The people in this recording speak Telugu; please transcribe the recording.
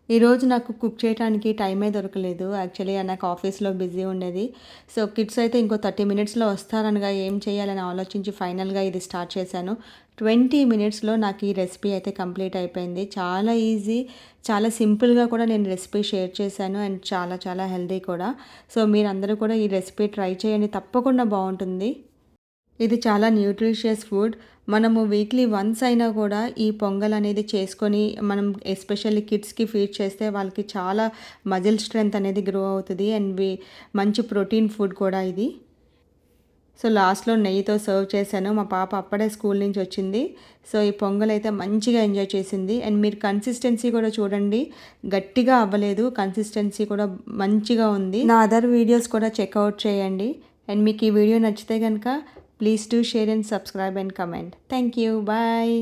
ఈరోజు నాకు కుక్ చేయడానికి టైమే దొరకలేదు. యాక్చువల్లీ నాకు ఆఫీస్‌లో బిజీ ఉండేది. సో, కిడ్స్ అయితే ఇంకో 30 మినిట్స్‌లో వస్తారనగా ఏం చేయాలని ఆలోచించి ఫైనల్‌గా ఇది స్టార్ట్ చేశాను. 20 మినిట్స్‌లో నాకు ఈ రెసిపీ అయితే కంప్లీట్ అయిపోయింది. చాలా ఈజీ, చాలా సింపుల్‌గా కూడా నేను రెసిపీ షేర్ చేశాను. అండ్ చాలా చాలా హెల్తీ కూడా. సో, మీరందరూ కూడా ఈ రెసిపీ ట్రై చేయండి. తప్పకుండా బావుంటుంది. ఇది చాలా న్యూట్రిషియస్ ఫుడ్. మనము వీక్లీ వన్స్ అయినా కూడా ఈ పొంగల్ అనేది చేసుకొని మనం ఎస్పెషల్లీ కిడ్స్‌కి ఫీడ్ చేస్తే వాళ్ళకి చాలా మజిల్ స్ట్రెంత్ అనేది గ్రో అవుతది. అండ్ మంచి ప్రోటీన్ ఫుడ్ కూడా ఇది. సో, లాస్ట్‌లో నెయ్యితో సర్వ్ చేశాను. మా పాప అప్పుడే స్కూల్ నుంచి వచ్చింది. సో, ఈ పొంగల్ అయితే మంచిగా ఎంజాయ్ చేసింది. అండ్ మీరు కన్సిస్టెన్సీ కూడా చూడండి. గట్టిగా అవ్వలేదు. కన్సిస్టెన్సీ కూడా మంచిగా ఉంది. నా అదర్ వీడియోస్ కూడా చెక్అవుట్ చేయండి. అండ్ మీకు ఈ వీడియో నచ్చితే గనుక please do share and subscribe and comment. Thank you. Bye.